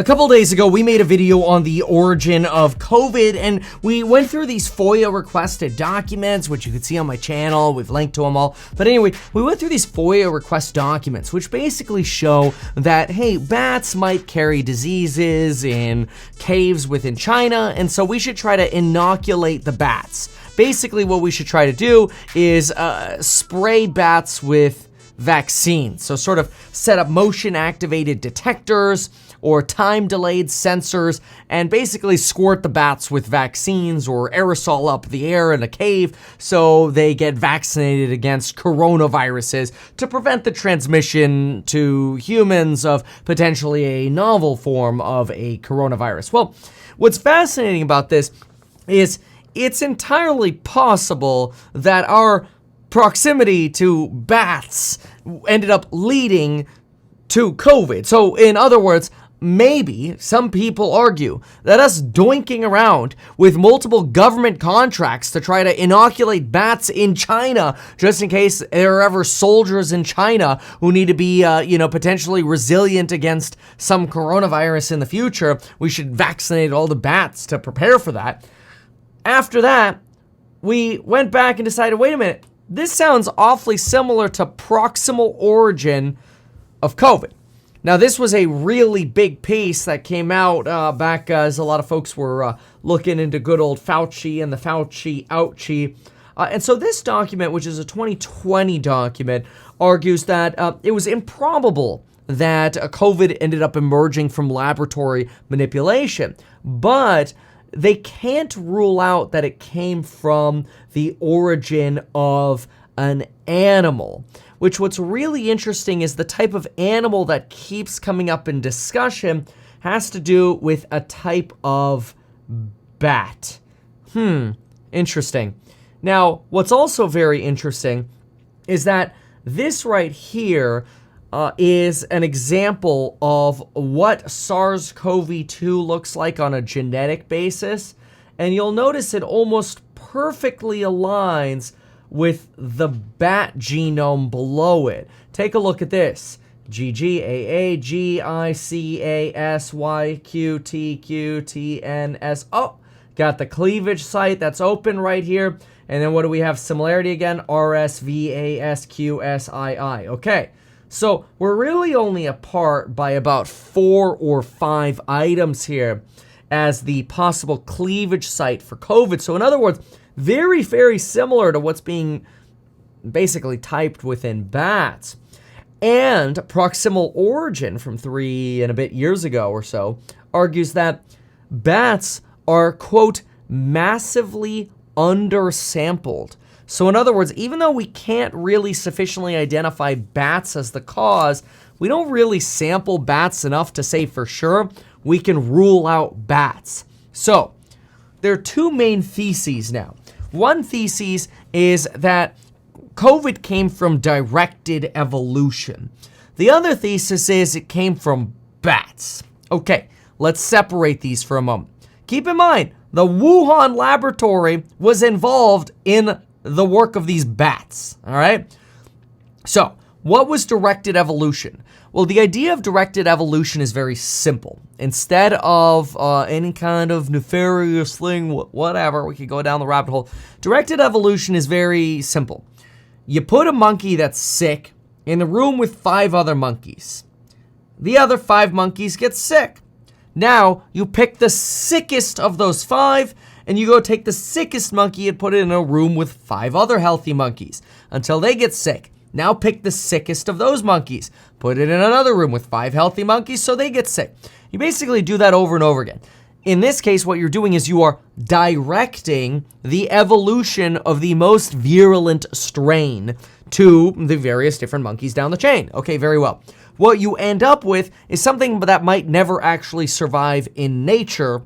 A couple days ago, we made a video on the origin of COVID, and we went through these FOIA requested documents, which you can see on my channel. We've linked to them all. But anyway, we went through these FOIA request documents, which basically show that, hey, bats might carry diseases in caves within China, and so we should try to inoculate the bats. Basically, what we should try to do is spray bats with vaccines. So sort of set up motion-activated detectors or time-delayed sensors, and basically squirt the bats with vaccines or aerosol up the air in a cave so they get vaccinated against coronaviruses to prevent the transmission to humans of potentially a novel form of a coronavirus. Well, what's fascinating about this is it's entirely possible that our proximity to bats ended up leading to COVID. So in other words, maybe some people argue that us doinking around with multiple government contracts to try to inoculate bats in China, just in case there are ever soldiers in China who need to be, potentially resilient against some coronavirus in the future, we should vaccinate all the bats to prepare for that. After that, we went back and decided, wait a minute, this sounds awfully similar to proximal origin of COVID. Now, this was a really big piece that came out back as a lot of folks were looking into good old Fauci and the Fauci ouchie. And so this document, which is a 2020 document, argues that it was improbable that COVID ended up emerging from laboratory manipulation. But they can't rule out that it came from the origin of an animal. Which what's really interesting is the type of animal that keeps coming up in discussion has to do with a type of bat. Interesting. Now, what's also very interesting is that this right here is an example of what SARS-CoV-2 looks like on a genetic basis. And you'll notice it almost perfectly aligns with the bat genome below it. Take a look at this. GGAAGICASYQTQTNS. Oh, got the cleavage site that's open right here. And then what do we have similarity again? RSVASQSII. Okay, so we're really only apart by about 4 or 5 items here as the possible cleavage site for COVID. So in other words, very, very similar to what's being basically typed within bats. And proximal origin from 3 and a bit years ago or so argues that bats are, quote, massively undersampled. So in other words, even though we can't really sufficiently identify bats as the cause, we don't really sample bats enough to say for sure we can rule out bats. So there are 2 main theses now. One thesis is that COVID came from directed evolution. The other thesis is it came from bats. Okay, let's separate these for a moment. Keep in mind, the Wuhan laboratory was involved in the work of these bats, all right? So, what was directed evolution? Well, the idea of directed evolution is very simple. Instead of any kind of nefarious thing, whatever, we could go down the rabbit hole. Directed evolution is very simple. You put a monkey that's sick in the room with 5 other monkeys. The other 5 monkeys get sick. Now, you pick the sickest of those 5, and you go take the sickest monkey and put it in a room with 5 other healthy monkeys until they get sick. Now pick the sickest of those monkeys, put it in another room with 5 healthy monkeys so they get sick. You basically do that over and over again. In this case, what you're doing is you are directing the evolution of the most virulent strain to the various different monkeys down the chain. Okay, very well. What you end up with is something that might never actually survive in nature,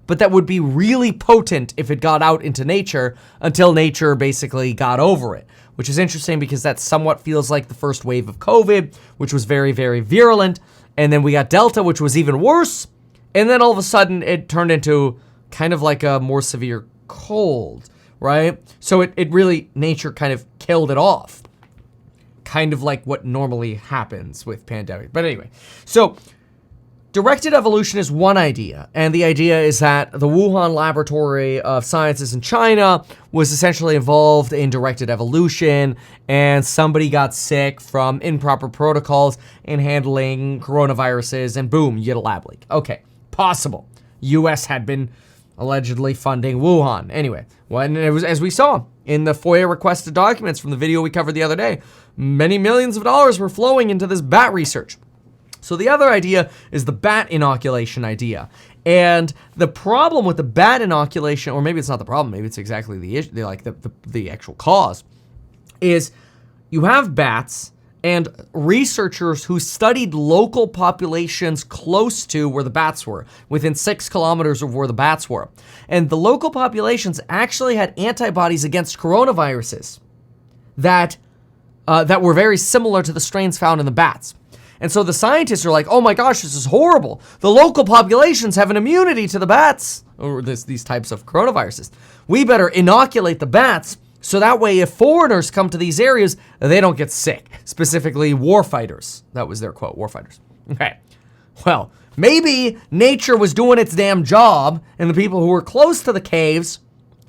but that would be really potent if it got out into nature until nature basically got over it. Which is interesting because that somewhat feels like the first wave of COVID, which was very, very virulent. And then we got Delta, which was even worse. And then all of a sudden, it turned into kind of like a more severe cold, right? So it really, nature kind of killed it off. Kind of like what normally happens with pandemic. But anyway, so Directed evolution is one idea, and the idea is that the Wuhan Laboratory of Sciences in China was essentially involved in directed evolution, and somebody got sick from improper protocols in handling coronaviruses, and boom, you get a lab leak. Okay, possible. US had been allegedly funding Wuhan. Anyway, when it was, as we saw in the FOIA requested documents from the video we covered the other day, many millions of dollars were flowing into this bat research. So the other idea is the bat inoculation idea. And the problem with the bat inoculation, or maybe it's not the problem, maybe it's exactly the issue, the actual cause, is you have bats and researchers who studied local populations close to where the bats were, within 6 kilometers of where the bats were. And the local populations actually had antibodies against coronaviruses that were very similar to the strains found in the bats. And so the scientists are like, oh my gosh, this is horrible. The local populations have an immunity to the bats, or these types of coronaviruses. We better inoculate the bats so that way if foreigners come to these areas, they don't get sick. Specifically, warfighters. That was their quote, warfighters. Okay. Well, maybe nature was doing its damn job, and the people who were close to the caves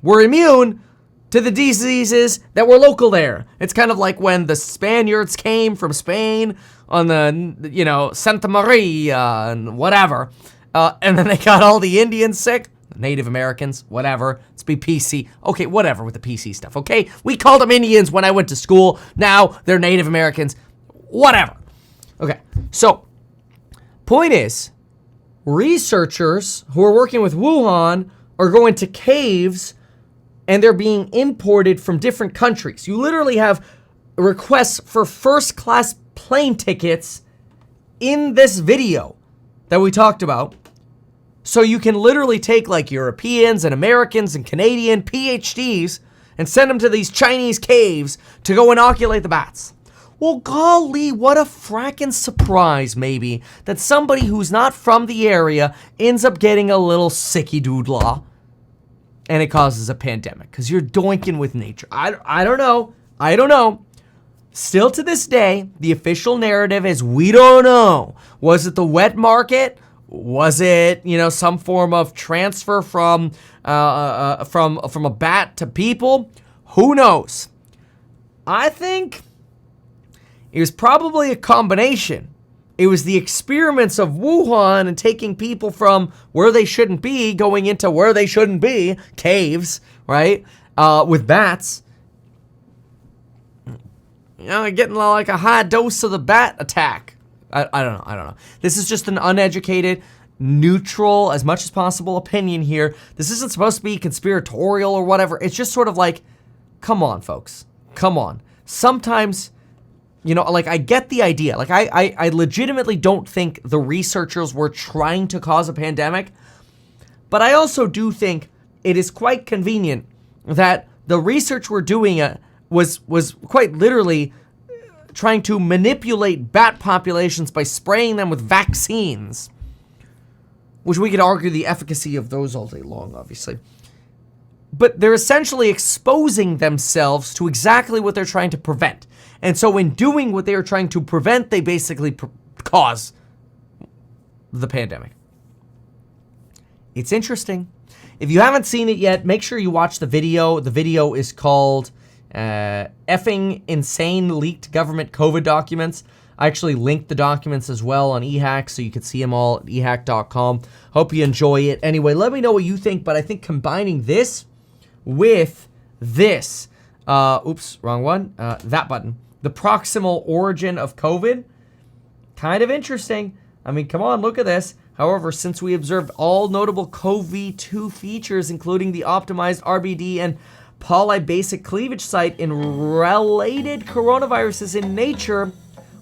were immune to the diseases that were local there. It's kind of like when the Spaniards came from Spain on the, Santa Maria and whatever, and then they got all the Indians sick, Native Americans, whatever. Let's be PC. Okay, whatever with the PC stuff, okay? We called them Indians when I went to school. Now they're Native Americans. Whatever. Okay, so point is, researchers who are working with Wuhan are going to caves and they're being imported from different countries. You literally have requests for first-class plane tickets in this video that we talked about. So you can literally take like Europeans and Americans and Canadian PhDs and send them to these Chinese caves to go inoculate the bats. Well, golly, what a frackin' surprise, maybe, that somebody who's not from the area ends up getting a little sicky-doodlah. And it causes a pandemic because you're doinking with nature. I don't know. Still to this day, the official narrative is we don't know. Was it the wet market? Was it, some form of transfer from a bat to people? Who knows? I think it was probably a combination. It was the experiments of Wuhan and taking people from where they shouldn't be, going into where they shouldn't be, caves, right, with bats. Getting like a high dose of the bat attack. I don't know. This is just an uneducated, neutral, as much as possible opinion here. This isn't supposed to be conspiratorial or whatever. It's just sort of like, come on, folks. Come on. Sometimes... I get the idea. I legitimately don't think the researchers were trying to cause a pandemic, but I also do think it is quite convenient that the research we're doing was quite literally trying to manipulate bat populations by spraying them with vaccines, which we could argue the efficacy of those all day long, obviously. But they're essentially exposing themselves to exactly what they're trying to prevent. And so in doing what they are trying to prevent, they basically cause the pandemic. It's interesting. If you haven't seen it yet, make sure you watch the video. The video is called Effing Insane Leaked Government COVID Documents. I actually linked the documents as well on eHack, so you can see them all at ehack.com. Hope you enjoy it. Anyway, let me know what you think, but I think combining this with this, oops, wrong one, that button, the proximal origin of COVID, kind of interesting. I mean, come on, look at this. However, since we observed all notable CoV-2 features, including the optimized RBD and polybasic cleavage site in related coronaviruses in nature,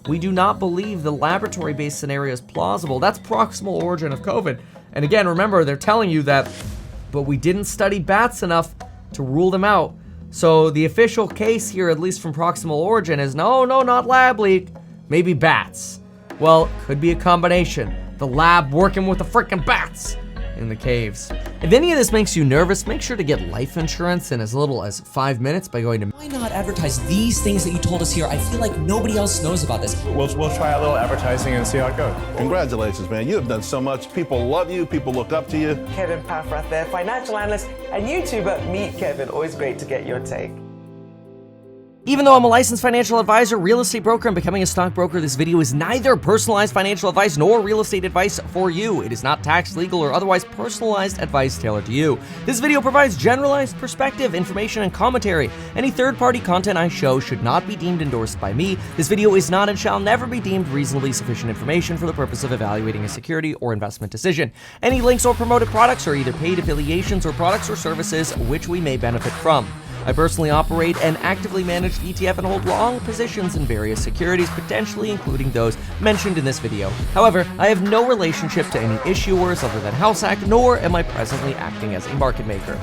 we do not believe the laboratory-based scenario is plausible. That's proximal origin of COVID. And again, remember, they're telling you that, but we didn't study bats enough to rule them out. So the official case here, at least from proximal origin, is no, not lab leak, maybe bats. Well, could be a combination. The lab working with the frickin' bats. in the caves. If any of this makes you nervous, make sure to get life insurance in as little as 5 minutes by going to Why not advertise these things that you told us here? I feel like nobody else knows about this. We'll try a little advertising and see how it goes. Congratulations, man. You have done so much. People love you. People look up to you. Kevin Paffrath there, financial analyst and YouTuber. Meet Kevin. Always great to get your take. Even though I'm a licensed financial advisor, real estate broker, and becoming a stockbroker, this video is neither personalized financial advice nor real estate advice for you. It is not tax, legal, or otherwise personalized advice tailored to you. This video provides generalized perspective, information, and commentary. Any third-party content I show should not be deemed endorsed by me. This video is not and shall never be deemed reasonably sufficient information for the purpose of evaluating a security or investment decision. Any links or promoted products are either paid affiliations or products or services which we may benefit from. I personally operate an actively managed ETF and hold long positions in various securities, potentially including those mentioned in this video. However, I have no relationship to any issuers other than HouseHack, nor am I presently acting as a market maker.